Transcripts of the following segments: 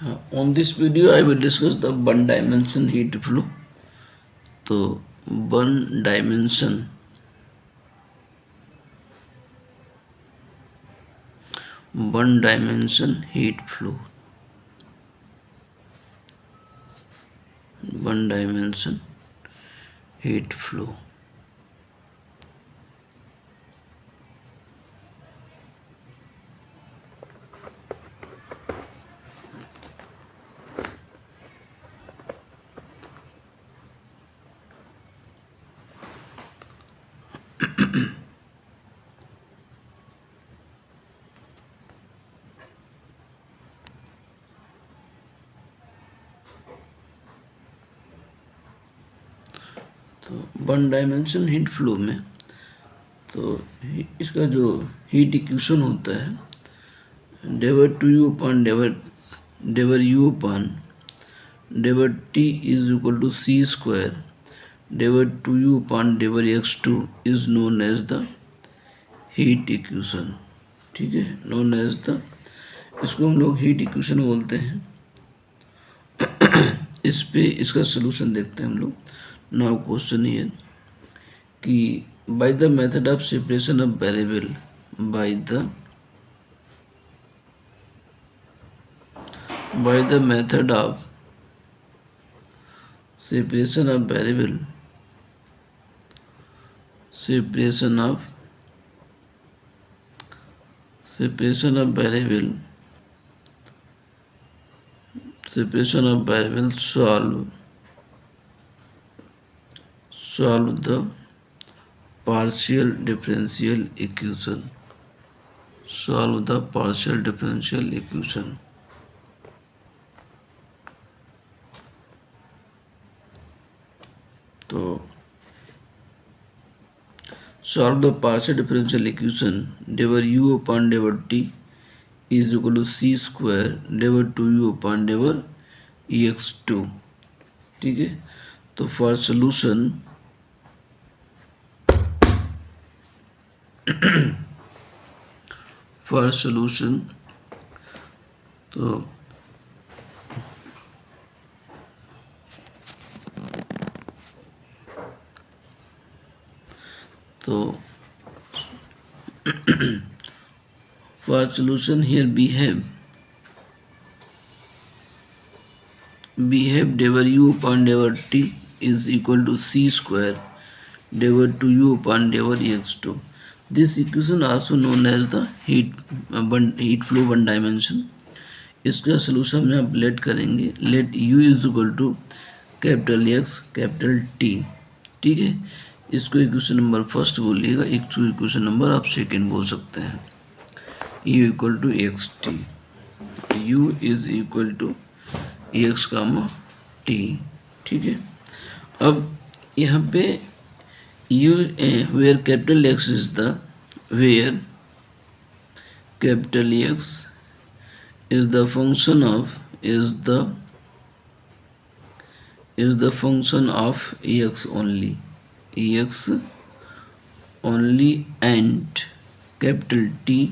On this video, I will discuss the one dimension heat flow. So, one dimension heat flow. One dimension heat flow. तो one dimension heat flow में तो इसका जो heat equation होता है del two u upon del u upon del t is equal to C square del two u upon del x2 is known as the heat equation. ठीक है, known as the, इसको हम लोग heat equation बोलते हैं. इस पे इसका सोल्यूशन देखते हैं हम लोग. नाउ क्वेश्चन ये कि by the method of separation of variable by the method of separation of variable solve the partial differential equation. तो solve the partial differential equation डेवर u upon del t is equal to c square del 2u upon del x2. ठीक है, तो for solution तो for solution here behave डेवर u upon del t is equal to c square del 2u upon del x2. This equation also known as the heat flow one dimension. इसका solution में आप let करेंगे. Let u is equal to capital X capital T. ठीक है, इसको equation number first बोलिएगा, equation number आप second बोल सकते हैं. u equal to X T, u is equal to X comma T. ठीक है, अब यहाँ पे u where capital X is the function of x only and capital T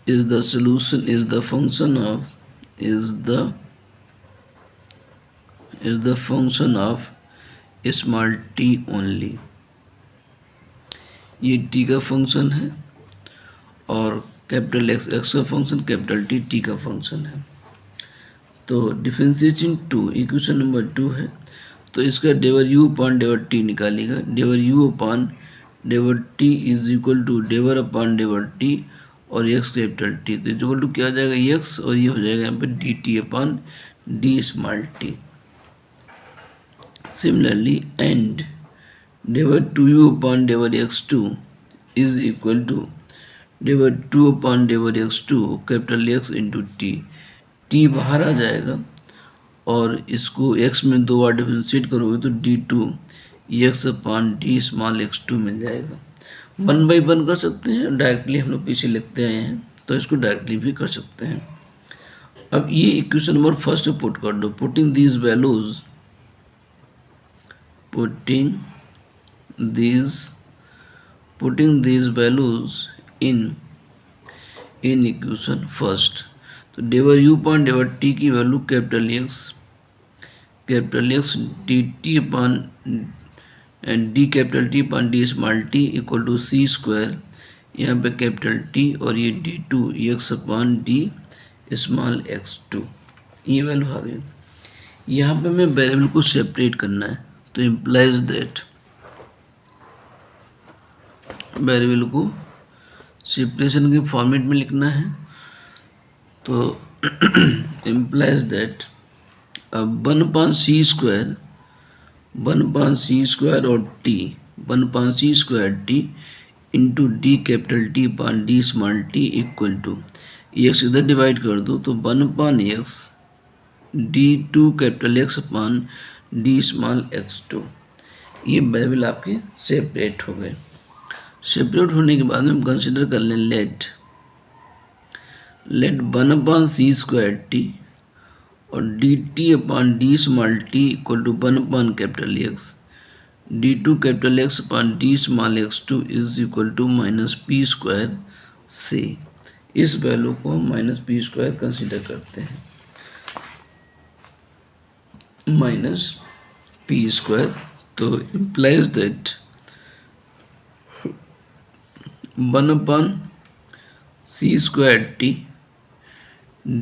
is the function of small t only. ये t का function है और capital x का फंक्शन, कैपिटल टी का फंक्शन है. तो डिफरेंशिएटिंग टू इक्वेशन नंबर 2 है, तो इसका डेवर u अपॉन डेवर टी निकालेगा. Del u upon डेवर t is equal to del upon डेवर t और x कैपिटल टी, तो इक्वल टू क्या आ जाएगा x और ये हो जाएगा यहाँ पे d T upon D small t. Similarly and del 2u upon del x2 is equal to del 2 upon del x2 capital X into t. T बाहर आ जाएगा और इसको x में 2 बार डिफरेंशिएट करोगे तो d2 x upon D small x2 मिल जाएगा. 1 by 1 कर सकते हैं, डायरेक्टली हम लोग पीछे लिखते आए हैं तो इसको डायरेक्टली भी कर सकते हैं. अब ये इक्वेशन नंबर फर्स्ट पुट कर दो. Putting these values in equation first. तो डेवर यू अपॉन डेवर टी की value capital X D T upon and D capital T upon D small T equal to C square, यहाँ पे capital T और ये D two X upon D small x two, ये value आ गई। यहाँ पे हमें वेरिएबल को सेपरेट करना है, तो इम्प्लाइज दैट वेरिएबल को सेपरेशन के फॉर्मेट में लिखना है। तो इम्प्लाइज दैट अब 1/c² और T 1/c² T into D capital T upon D small T equal to X इधर डिवाइड कर दो तो 1/x D two capital X upon D small x two. ये वेरिएबल आपके सेपरेट हो गए। सेपरेट होने के बाद हम कंसिडर कर लें लेट 1/c² टी और d T upon D small T equal to 1/X D two capital X upon D small x two is equal to -p² से इस वैल्यू को -p² कंसिडर करते हैं। -p², तो implies that 1/c² T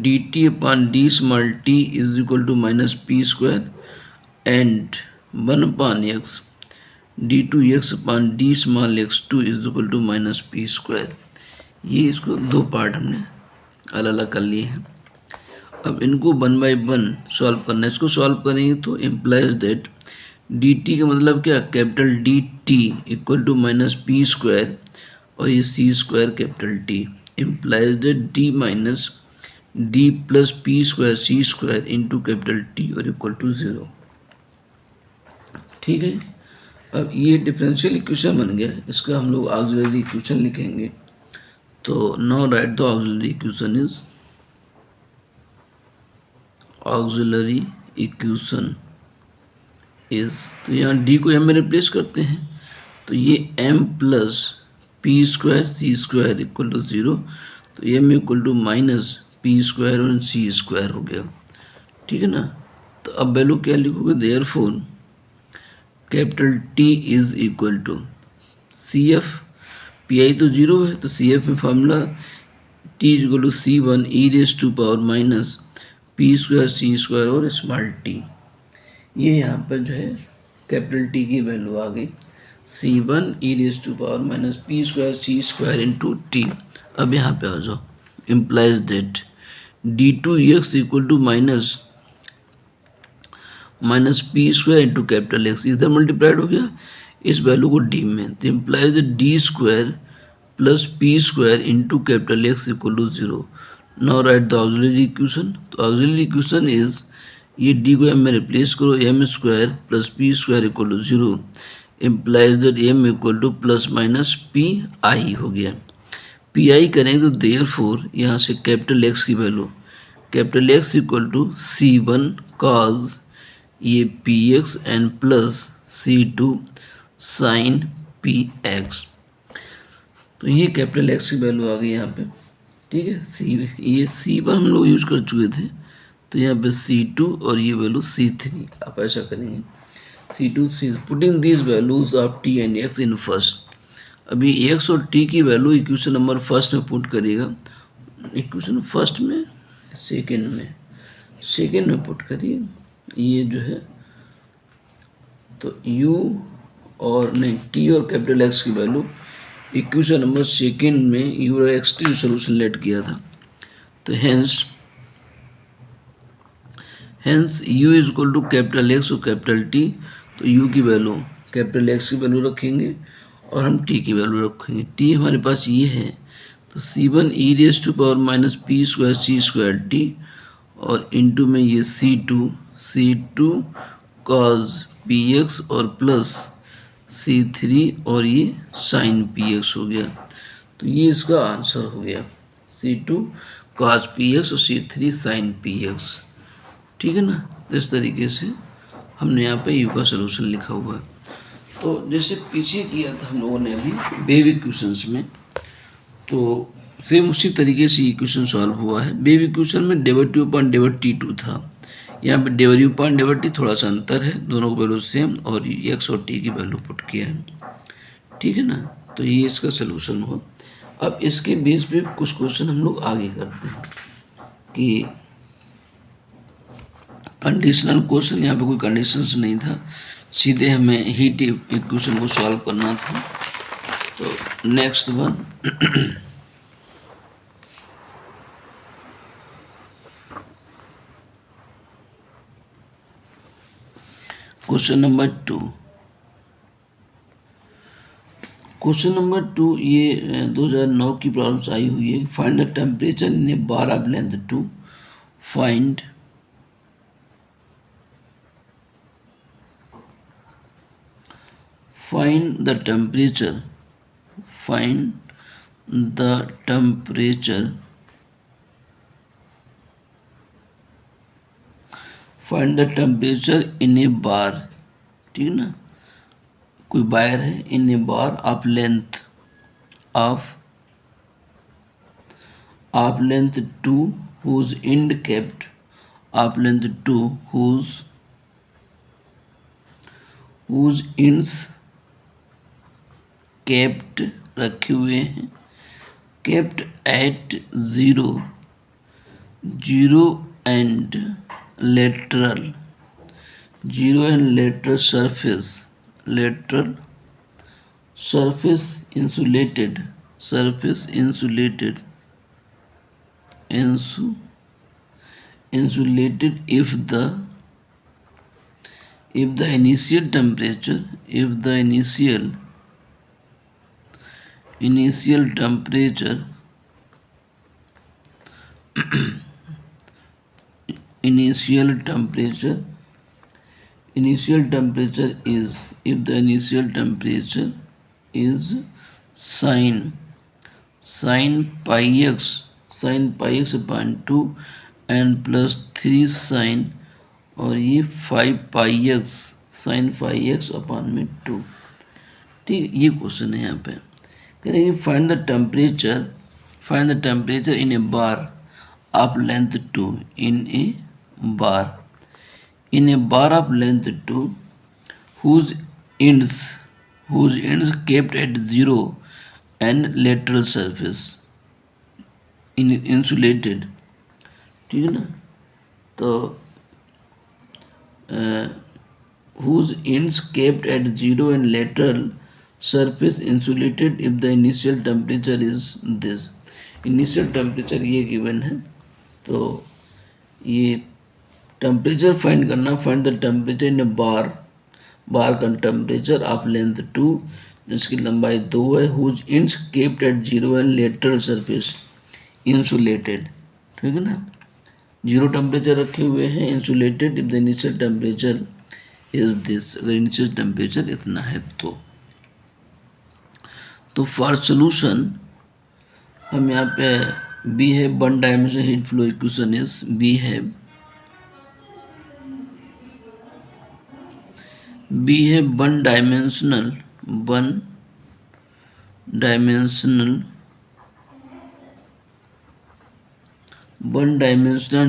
dt upon d small t is equal to -p² and 1/x d2x upon d small x2 is equal to -p²। ये इसको दो part हमने अलग अलग कर लिए हैं। अब इनको 1 by 1 सॉल्व करना है। इसको सॉल्व करेंगे तो इम्प्लाइज दैट dt का मतलब क्या, capital D T equal to -p² और ये c² capital T implies that d minus D plus p² c² into capital T और इक्वल टू 0। ठीक है, अब ये डिफरेंशियल इक्वेशन बन गया, इसका हम लोग ऑक्सिलरी इक्वेशन लिखेंगे। तो now right the auxiliary equation is auxiliary equation is, तो यहाँ d को m में रिप्लेस करते हैं तो ये m plus p² c² equal to 0, तो m इक्वल टू -p² और c² हो गया। ठीक है ना, तो अब वैल्यू क्या लिखोगे, therefore capital T is equal to CF, PI तो 0 है तो CF में formula T is equal to C1 e⁻⁻ p² c² और स्मॉल t। ये यहाँ पर जो है कैपिटल T की वैल्यू आ गई C1 e⁻⁻ p² c² into t। अब यहाँ पे आ जाओ, implies that d2x equal to -p² into capital X, इधर मल्टीप्लाइड हो गया इस वैल्यू को d में, तो implies d² plus p² into capital X equal to 0। Now right the auxiliary equation, तो ऑक्सिलरी इक्वेशन इज, ये d को m में रिप्लेस करो, m² plus p² equal to 0 implies that m equal to plus minus pi हो गया। pi करेंगे तो therefore यहाँ से कैपिटल एक्स की value, capital X equal to c1 cos ये px and plus c2 sin px, तो ये कैपिटल एक्स की वैल्यू आ गई यहाँ पे। ठीक है, ये c पर हम लोग यूज कर चुके थे, तो यहाँ पे c2 और ये वैल्यू c3। आप ऐसा करेंगे c2 c, putting this values of t and x in first. अभी x और t की वैल्यू इक्वेशन नंबर फर्स्ट में पुट करिएगा, इक्वेशन फर्स्ट में सेकेंड में पुट करिए। ये जो है तो u और नहीं t और कैपिटल x की वैल्यू इक्वेशन नंबर सेकेंड में u और x t सोल्यूशन लेट किया था, तो hence u is equal to capital x और कैपिटल t, तो u की वैल्यू कैपिटल x की वैल्यू रखेंगे और हम t की वैल्यू रखेंगे। t हमारे पास ये है, तो c1 e⁻⁻ p² c² t और इंटू में ये c2 cos px और प्लस c3 और ये sin px हो गया। तो ये इसका आंसर हो गया, c2 cos px और c3 sin px। ठीक है ना, तो इस तरीके से हमने यहाँ पे u का सलूशन लिखा हुआ है। तो जैसे पीछे किया था हम लोगों ने अभी वेव इक्वेशंस में, तो सेम उसी तरीके से इक्वेशन सॉल्व हुआ है। वेव इक्वेशन में डेरिवेटिव अपॉन डेरिवेटिव T2 था, यहाँ पे डेरिवेटिव अपॉन डेरिवेटिव थोड़ा सा अंतर है, दोनों की वैल्यू सेम और x और t की वैल्यू पुट किया है, ठीक है ना। तो ये इसका सलूशन हुआ। अब इसके बेस पे कुछ क्वेश्चन हम लोग आगे करते हैं कि कंडीशनल क्वेश्चन, यहाँ पे कोई कंडीशंस नहीं था, सीधे हमें हीट इक्वेशन को सॉल्व करना था। तो next one question number 2। Question number 2 ये 2009 की प्रॉब्लम्स आई हुई है। Find the temperature in a bar of length 2, find the temperature, find the temperature, find the temperature in a bar, ठीक है ना, कोई वायर है, in a bar of length two whose end kept, of length 2 whose ends kept रखे हुए हैं, kept at 0 and lateral surface insulated if the initial temperature is sin pi x upon 2 and plus 3 sin और ये 5 पाई x sign 5x upon में 2, ठीक। ये question है, यहाँ पे कह रहे हैं find the temperature in a bar of length 2, in a bar of length 2 whose ends kept at 0 and lateral surface insulated, ठीक है ना। तो whose ends kept at 0 and lateral surface insulated if the initial temperature is this, initial temperature ये given है। तो ये temperature find करना, find the temperature इन बार का टेम्परेचर ऑफ लेंथ 2 जिसकी लंबाई 2 है, whose ends kept at 0 and lateral surface insulated, ठीक है ना। 0 टेम्परेचर रखे हुए हैं, insulated if the initial temperature is this, अगर इनिशियल टेम्परेचर इतना है तो फॉर सोल्यूशन हम यहाँ पे बी है one dimensional heat flow equation is बी है one dimensional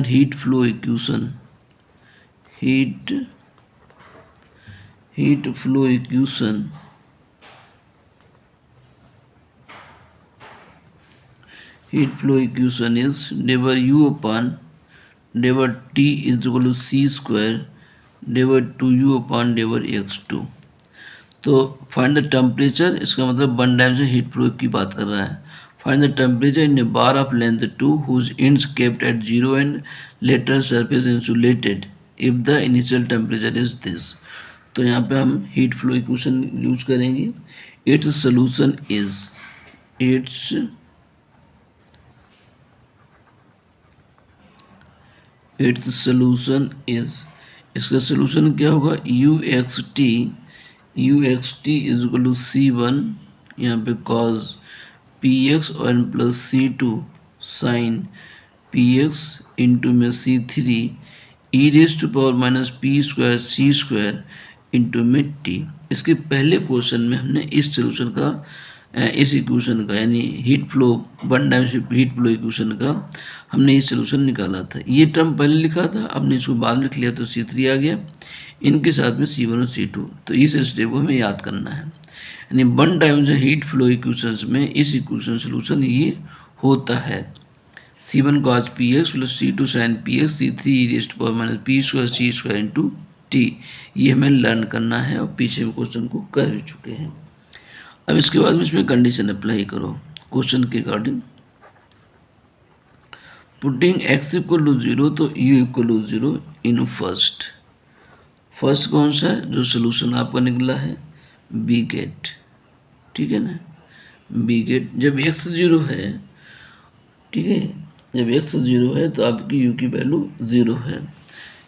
heat flow equation, heat flow equation is del u upon del t is equal to c square del 2u upon del x2। तो find the temperature, इसका मतलब one dimensional heat flow की बात कर रहा है। Find the temperature in a bar of length 2 whose ends kept at 0 and lateral surface insulated if the initial temperature is this। तो यहाँ पे हम हीट फ्लो इक्वेशन यूज करेंगे। इट्स सोल्यूशन इज इसका सोल्यूशन क्या होगा, u x t is equal to c1 यहाँ पे cos px और plus c2 sin px into में c3 e raise to power minus p square c square into में t। इसके पहले क्वेश्चन में हमने इस सोल्यूशन का इस इक्वेशन का यानी heat flow one dimensional heat flow equation का हमने ये सोल्यूशन निकाला था। ये टर्म पहले लिखा था, हमने इसको बाद में लिख लिया तो C3 आ गया, इनके साथ में C1 और C2। तो इस स्टेप को हमें याद करना है। यानी one dimensional heat flow equations में इस इक्वेशन सोल्यूशन ये होता है C1 cos px plus C2 sin px C3 e raised to power minus p square c square into T. ये हमें लर्न करना है और पीछे में क्वेश्चन को कर भी चुके हैं। अब इसके बाद में इसमें कंडीशन अप्लाई करो क्वेश्चन के according. Putting x equal to 0 तो u equal to 0 in first. First कौन सा है जो सोल्यूशन आपका निकला है? बी गेट, ठीक है ना, बी गेट। जब x 0 है, ठीक है, जब x 0 है तो आपकी u की वैल्यू 0 है।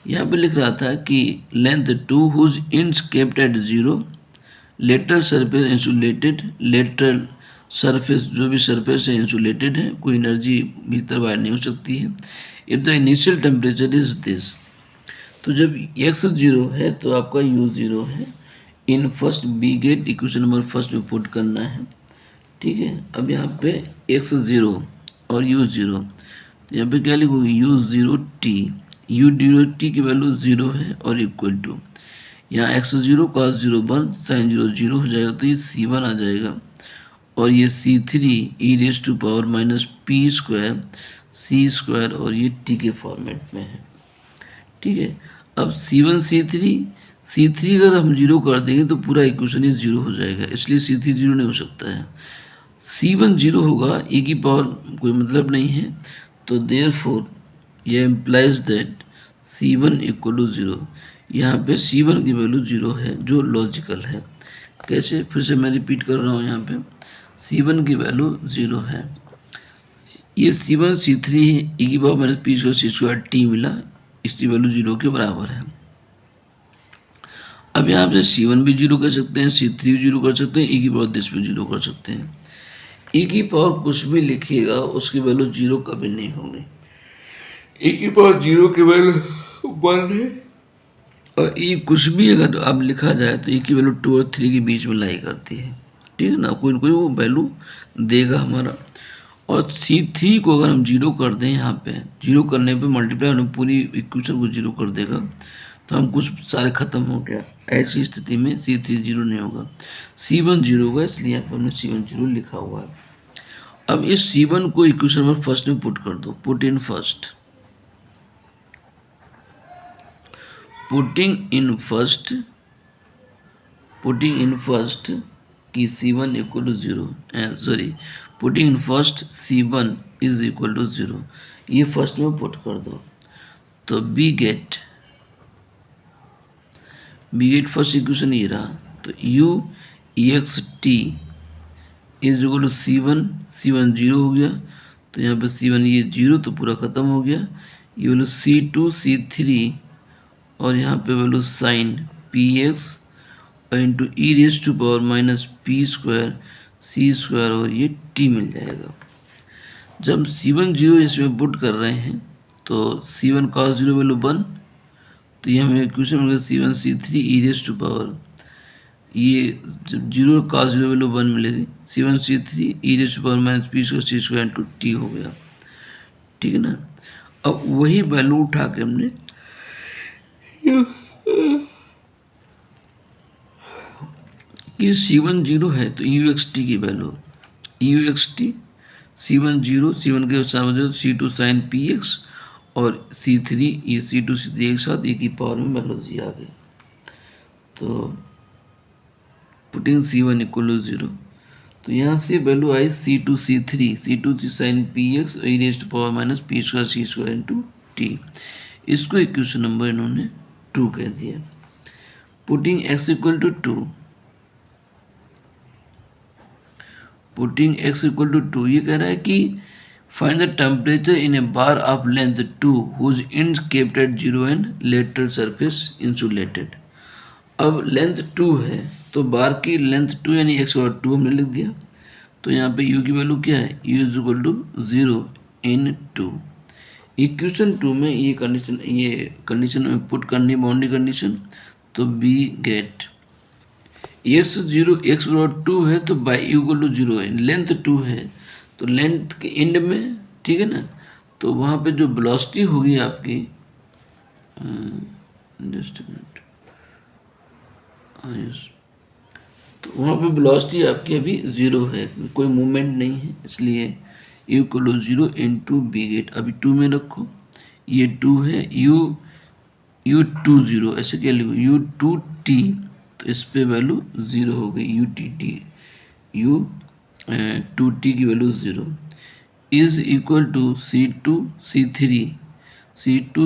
यहाँ पे लिख रहा था कि length 2 whose ends kept at 0, lateral surface insulated, lateral surface जो भी सरफेस है इंसुलेटेड है, कोई एनर्जी भीतर बाहर नहीं हो सकती है। If the initial temperature is this, तो जब x 0 है तो आपका u 0 है। In first we get equation number first में पुट करना है, ठीक है। अब यहाँ पे x 0 और u 0, तो यहाँ पे क्या लिखोगे? u 0 t, u 0 t की वैल्यू 0 है और इक्वल टू यहाँ x 0 cos 0 1 sin 0 0 हो जाएगा, तो ये C1 आ जाएगा और ये C3 e raise to power minus p square C square और ये t के फॉर्मेट में है, ठीक है। अब C1 C3 अगर हम 0 कर देंगे तो पूरा इक्वेशन ही 0 हो जाएगा, इसलिए C3 0 नहीं हो सकता है। C1 0 होगा, e की पावर कोई मतलब नहीं है, तो देयरफॉर यह implies that C1 equal to 0। यहाँ पे C1 की वैल्यू 0 है जो लॉजिकल है। कैसे? फिर से मैं रिपीट कर रहा हूँ, यहाँ पे C1 की वैल्यू 0 है। ये C1 C3 e की power minus p square c square T मिला, इसकी वैल्यू 0 के बराबर है। अब यहाँ पे C1 भी 0 कर सकते हैं, C3 भी 0 कर सकते हैं, e की पावर 10 भी 0 कर सकते हैं। e की पावर कुछ भी लिखिएगा उसकी वैल्यू 0 कभी नहीं होगी। e की पावर 0 की वैल्यू 1 है और e कुछ भी अगर अब लिखा जाए तो e की वैल्यू 2 और 3 के बीच में लाई करती है, ठीक है ना, कोई ना कोई वो वैल्यू देगा हमारा। और C3 को अगर हम 0 कर दें, यहाँ पे 0 करने पे मल्टीप्लाई होने पूरी इक्वेशन को 0 कर देगा, तो हम कुछ सारे खत्म हो गया। ऐसी स्थिति में C3 0 नहीं होगा, C1 0 होगा, इसलिए यहाँ पर हमने C1 0 लिखा हुआ है। अब इस C1 को इक्वेशन नंबर फर्स्ट में पुट कर दो, put in first, putting in first की C1 equal to 0, sorry putting in first C1 is equal to 0, ये फर्स्ट में पुट कर दो। तो बी गेट फर्स्ट इक्वेशन ये रहा, तो u ex t is equal to C1 0 हो गया, तो यहाँ पे C1 ये 0 तो पूरा ख़त्म हो गया। ये वैल्यू C2 C3 और यहाँ पे वैल्यू साइन px और into e raise to power minus p square c square और ये t मिल जाएगा। जब C1 0 इसमें पुट कर रहे हैं तो C1 cos 0 वैल्यू 1, तो ये हमें इक्वेशन मिल गया C1 C3 e raise to power, ये जब 0 cos 0 वैल्यू 1 मिलेगी, C1 C3 e raise to power minus p square c square into t हो गया, ठीक है ना। अब वही वैल्यू उठा के हमने कि C1 0 है तो UXT की वैल्यू UXT C1 0, C1 के साथ C2 sin PX और C3 ये C2 C3 एक साथ एक ही पावर में वैल्यू जी आ गई। तो पुटिंग C1 इक्वल टू 0, तो यहाँ से वैल्यू आई C2 C3 sin PX और e raise to power minus p square c square into t, इसको इक्वेशन नंबर इन्होंने 2 कह दिया। Putting x equal to 2, putting x equal to 2, ये कह रहा है कि find the temperature in a bar of length 2 whose ends kept at 0 and lateral surface insulated. अब लेंथ 2 है तो बार की लेंथ 2 यानी x बराबर 2 हमने लिख दिया, तो यहाँ पे u की वैल्यू क्या है? u is equal to 0 in 2। Equation 2 में ये कंडीशन में पुट करनी बाउंड्री कंडीशन, तो we get x zero x बराबर 2 है तो बाई इक्वल टू 0 है, लेंथ 2 है तो लेंथ के एंड में, ठीक है ना, तो वहाँ पे जो वेलोसिटी होगी आपकी, जस्ट मिनट, तो वहाँ पे वेलोसिटी आपकी अभी 0 है, कोई मूवमेंट नहीं है, इसलिए u equal to 0 into we get, अभी 2 में रखो, ये 2 है, यू 2 0 ऐसे क्या लिखो, यू 2 टी, तो इस पे वैल्यू 0 हो गई, u t t, u 2 t की value 0 is equal to c two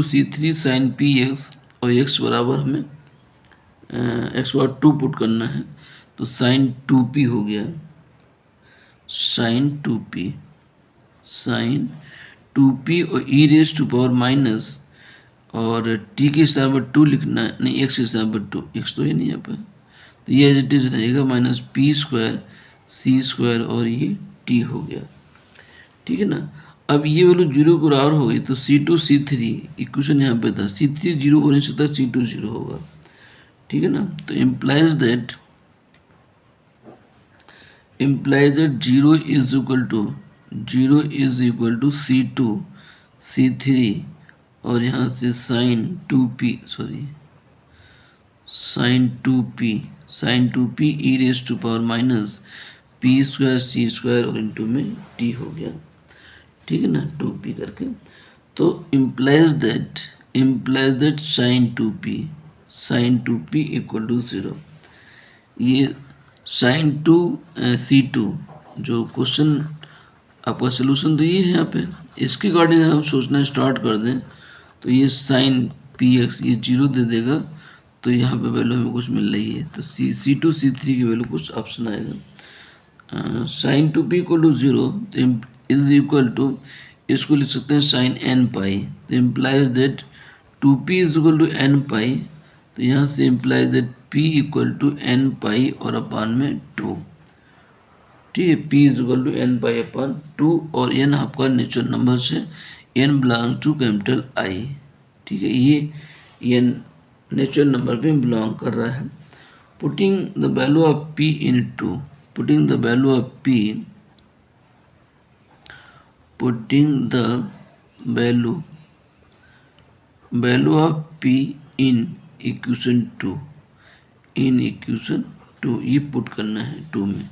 c three sine p x, और एक्स बराबर हमें एक्स बराबर 2 पुट करना है, तो साइन 2p हो गया, साइन 2p और e raise to power minus, और t के स्थान पर 2 लिखना है, नहीं x के स्थान पर 2, x तो है नहीं यहाँ पर, तो ये एज इट इज रहेगा minus p square c square, और ये t हो गया, ठीक है ना। अब ये वैल्यू 0 को बराबर हो गई, तो C2 C3 इक्वेशन यहाँ पे था, C3 0 हो नहीं सकता, C2 0 होगा, ठीक है ना। तो implies that 0 is equal to C2 C3, और यहाँ से sine 2p e raise to power minus p square c square और इंटू में टी हो गया, ठीक है ना, 2p करके। तो implies that sine 2p equal to 0, ये साइन 2 जो क्वेश्चन आपका सोल्यूशन तो ये है यहाँ पे, इसके अकॉर्डिंग अगर हम सोचना स्टार्ट कर दें तो ये साइन पी एक्स ये 0 दे देगा, तो यहाँ पे वैल्यू हमें कुछ मिल रही है, तो C2 C3 की वैल्यू कुछ ऑप्शन आएगा, sine 2p equal to 0 is equal to, इसको लिख सकते हैं साइन n पाई, तो implies that 2p is equal to n pi, तो यहाँ से implies that p equal to n pi और अपान में 2, ठीक है, p is equal to n pi upon 2, और n आपका नेचुरल नंबर से n belong to capital I, ठीक है, ये n नेचुरल नंबर पे बिलोंग कर रहा है। Putting the value of p into putting the value of p in equation 2 ये पुट करना है 2 में,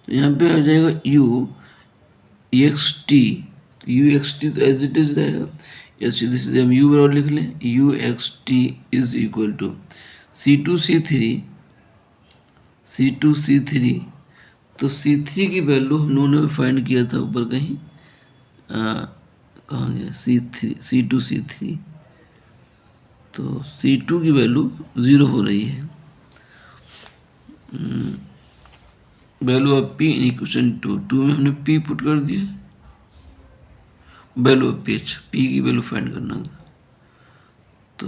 तो यहाँ पे आ जाएगा ux तो एज इट इज रहेगा, या सीधे सीधे हम u बराबर लिख लें, ux is equal to C2 C3, तो C3 की वैल्यू हम लोगों ने फाइंड किया था ऊपर कहीं, कहाँ गया, C2 तो C2 की वैल्यू 0 हो रही है, value of p in equation 2 में हमने p पुट कर दिया, वैल्यू ऑफ p, अच्छा p की वैल्यू फाइंड करना था, तो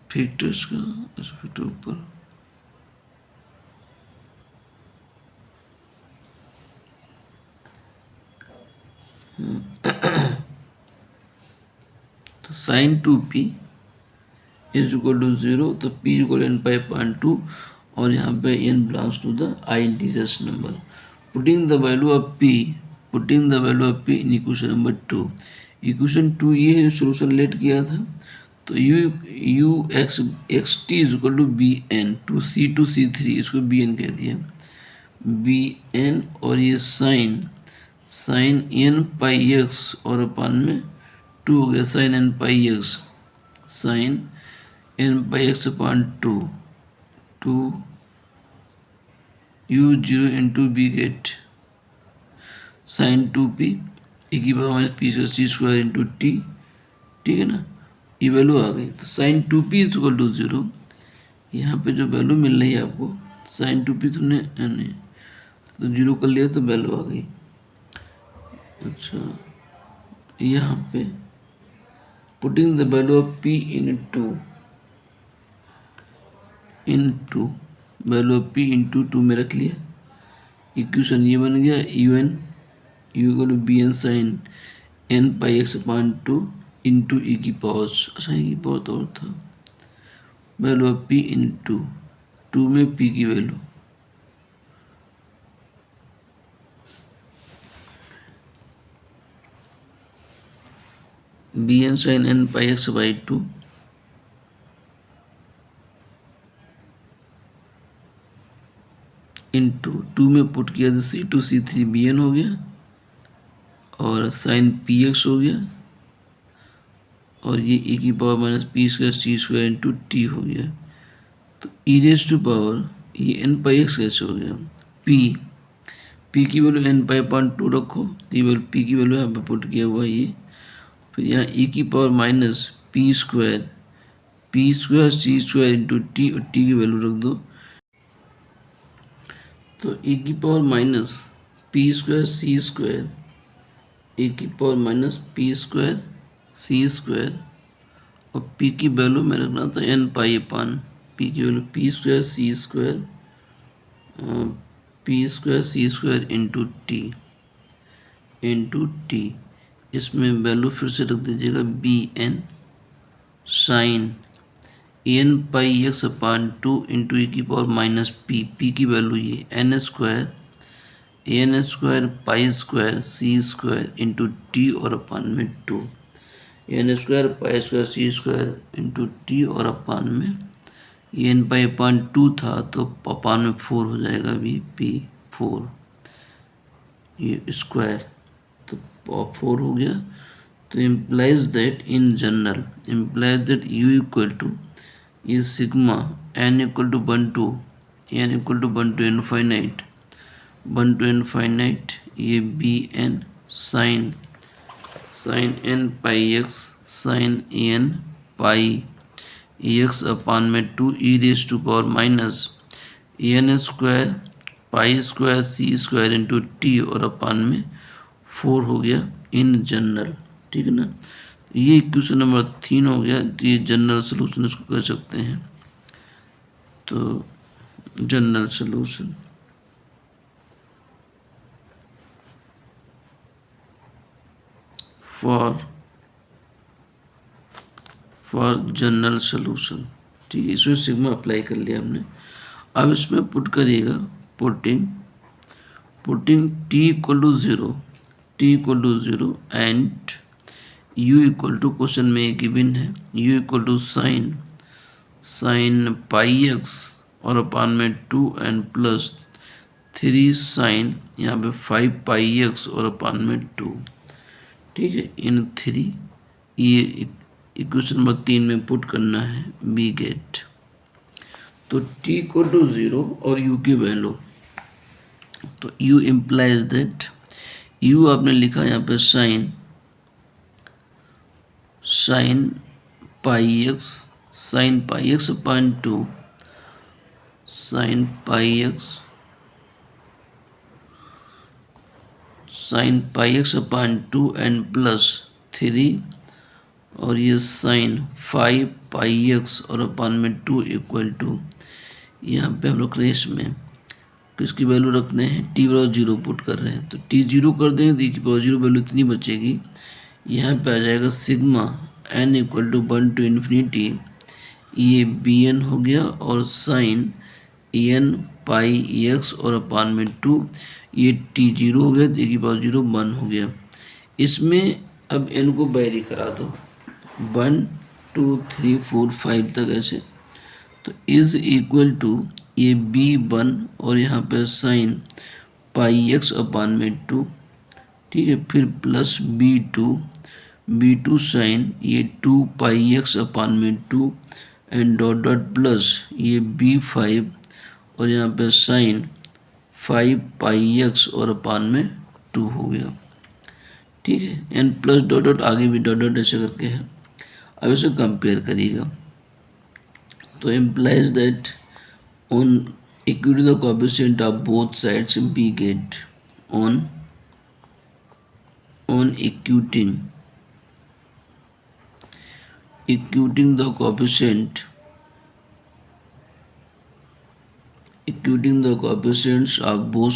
फैक्टर्स का फैक्टर ऊपर, तो sign 2p is equal to 0, तो p equal n pi upon 2, और यहाँ पे n belongs to the I integers number, putting the value of p in equation number 2, equation 2 ये है जो सोल्यूशन लेट किया था, तो u x t is equal to b n two C3 इसको bn कह दिया, bn, और ये साइन n पाई x और अपान में 2 हो गया, sine n pi x upon 2 u 0 into we get sine 2p e की power minus p c square into t, ठीक है ना, ये वैल्यू आ गई, तो sign 2p is equal to 0, यहाँ पे जो वैल्यू मिल रही है आपको साइन 2p तुमने तो 0 कर लिया तो वैल्यू आ गई, अच्छा यहाँ पे putting the value of p into value of p into 2 में रख लिया, इक्वेशन ये बन गया u equal to b n sine n pi x upon 2 into e की पावर, अच्छा e की पावर तो और था, value of p into two में p की value bn sin n pi x by 2 into 2 में पुट किया तो C2 C3 bn हो गया और साइन पी एक्स हो गया और ये e की power minus p square c square into t हो गया। तो ई रेज टू पावर ये एन पाई एक्स कैसे हो गया, पी की वैल्यू एन पाई अपॉन 2 रखो, तो ये वैल्यू पी की वैल्यू यहाँ पे पुट किया हुआ है ये, फिर यहाँ e की power minus p square c square into t और टी की वैल्यू रख दो। तो e की power minus p square c square ए की power minus p square c square और p की वैल्यू मैं रखना था एन पाई अपान p की value P square c square into T इसमें वैल्यू फिर से रख दीजिएगा B n sine n pi x अपान 2 इंटू ई की पावर माइनस पी की वैल्यू ये N square pi square c square into t और अपान में 2 N square pi square c square into t और अपान में ये एन पाई अपान 2 था तो अपान में 4 हो जाएगा भी पी 4 ये स्क्वायर तो 4 हो गया। तो implies that u equal to ये sigma n equal to 1 to infinite 1 to infinite ये b n sine n pi x sine n pi x upon में 2 e raise to power minus n square pi square c square into t और upon में 4 हो गया in general, ठीक है ना। ये इक्वेशन नंबर 3 हो गया, तो ये जनरल सोल्यूशन इसको कह सकते हैं। तो general solution for general solution, ठीक है। इसमें सिग्मा अप्लाई कर लिया हमने। अब इसमें पुट करिएगा putting t equal to zero and u equal to question में एक गिवन है u equal to sine pi x और अपान में 2 एंड प्लस 3 साइन यहाँ पे 5 पाई एक्स और अपान में 2, ठीक है। इन 3 ये इक्वेशन नंबर 3 में पुट करना है बी गेट। तो t इक्वल टू 0 और u की वैल्यू, तो u इम्प्लाइज दैट u आपने लिखा यहाँ पे sign pi x upon 2 sign pi x upon 2 and plus 3 और ये साइन 5 पाई एक्स और अपान में 2 इक्वल टू यहाँ पे हम रख रहे हैं इसमें किसकी वैल्यू रखने हैं टी बराबर 0 पुट कर रहे हैं। तो टी 0 कर देंगे तो ई की पावर 0 वैल्यू इतनी बचेगी, यहाँ पे आ जाएगा sigma n equal to 1 to infinity ये बी एन हो गया और साइन एन पाई एक्स और अपान में 2 ये टी 0 हो गया तो ई की पावर 0 1 हो गया। इसमें अब n को वेरी करा दो 1 2 3 4 5 तक ऐसे, तो इज इक्वल टू ये b1 और यहाँ पे साइन पाई एक्स अपान में 2, ठीक है, फिर प्लस b2 साइन ये 2 पाई एक्स अपान में 2 एंड डॉट प्लस ये b5 और यहाँ पे साइन 5 पाई एक्स और अपान में 2 हो गया, ठीक है। एन प्लस डॉट आगे भी डॉट ऐसे करके है। अब इसे कंपेयर करिएगा तो implies that on equating the coefficient of both sides we get on equating the coefficients of both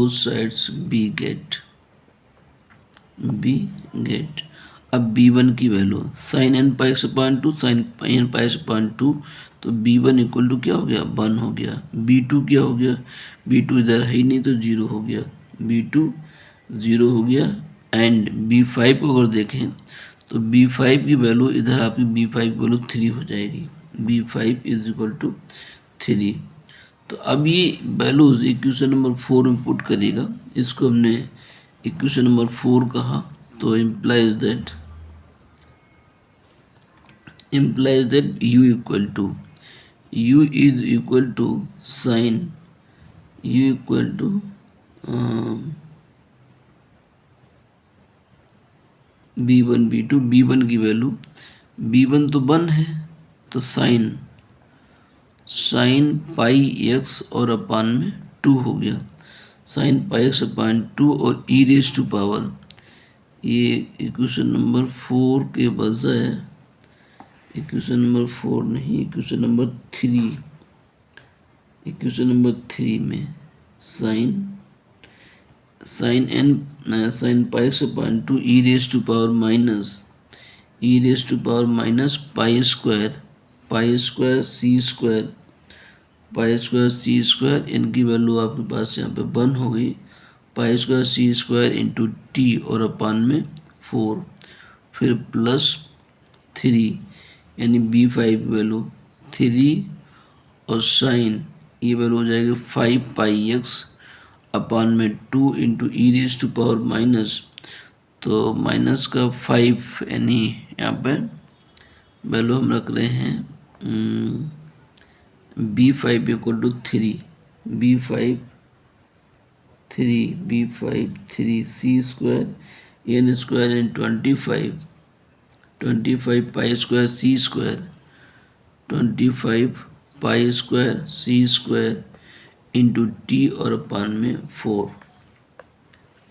sides we get अब b1 की value sine n pi x upon two, sine n pi x upon two, तो b1 equal to क्या हो गया, 1 हो गया। b2 क्या हो गया, b2 इधर है ही नहीं तो 0 हो गया, b2 0 हो गया। एंड b5 को अगर देखें तो b5 की वैल्यू इधर आपकी b5 की वैल्यू 3 हो जाएगी, b5 इज इक्वल टू 3। तो अब ये वैल्यूज इक्वेशन नंबर 4 में पुट करेगा, इसको हमने इक्वेशन नंबर 4 कहा। तो implies that u is equal to sin u equal to b1 b2, b1 की वैल्यू b1 तो 1 है, तो साइन पाई एक्स और अपान में 2 हो गया, साइन पाई एक्स अपान 2 और ई रेज टू पावर, ये इक्वेशन नंबर 4 के बजाय इक्वेशन नंबर 4 नहीं, इक्वेशन नंबर 3, इक्वेशन नंबर 3 में sine pi x upon two e raise to power minus pi square c square, इनकी वैल्यू आपके पास यहाँ पे 1 हो गई, pi square c square into t और अपान में 4, फिर प्लस 3 यानी b5 वैल्यू 3 और साइन ये वैल्यू हो जाएगी 5 पाई एक्स अपान में 2 into e raise to power minus, तो माइनस का 5 यानी यहाँ पे वैल्यू हम रख रहे हैं b5 equal to 3, b5 3 c square n square in 25 pi square c square 25 pi square c square into t और अपान में 4।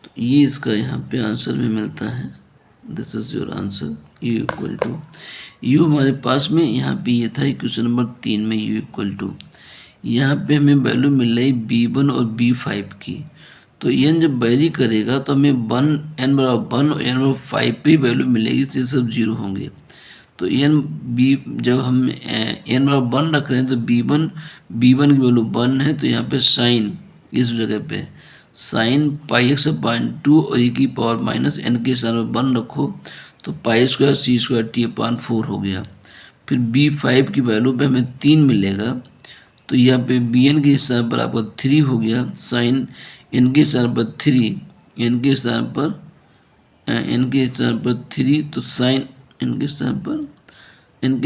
तो ये इसका यहाँ पे आंसर में मिलता है, this is your answer u equal to, u हमारे पास में यहाँ पे ये था क्वेश्चन नंबर 3 में u इक्वल टू, यहाँ पे हमें वैल्यू मिल रही b1 और b5 की, तो n जब वेरी करेगा तो हमें n बराबर 1 और n बराबर 5 पे वैल्यू मिलेगी, इससे सब 0 होंगे। तो जब हम n बराबर 1 रख रहे हैं तो b1 की वैल्यू 1 है, तो यहाँ पे साइन इस जगह पे साइन पाई एक्स अपान 2 और e की पावर माइनस n के स्थान पर 1 रखो, तो पाई square c square t upon 4 हो गया। फिर b5 की वैल्यू पे हमें 3 मिलेगा, तो यहाँ पे bn के स्थान पर आपका 3 हो गया, साइन n के स्थान पर 3, n के स्थान पर 3, तो साइन n के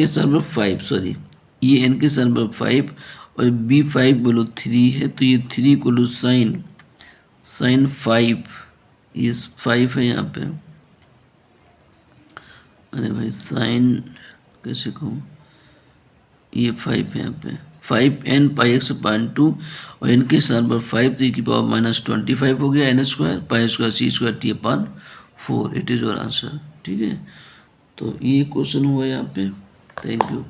स्थान पर 5, सॉरी ये n के स्थान पर 5 और b5 वैल्यू 3 है, तो ये 3 को साइन 5, ये 5 है यहाँ पे, अरे भाई साइन कैसे कहूँ, ये 5 है यहाँ पे, 5n पाई एक्स अपान 2 और n के स्थान पर 5, तो e की पावर माइनस 25 हो गया, n square pi square c square t upon 4, it is your answer. ठीक है, तो ये क्वेश्चन हुआ यहाँ पे। Thank you.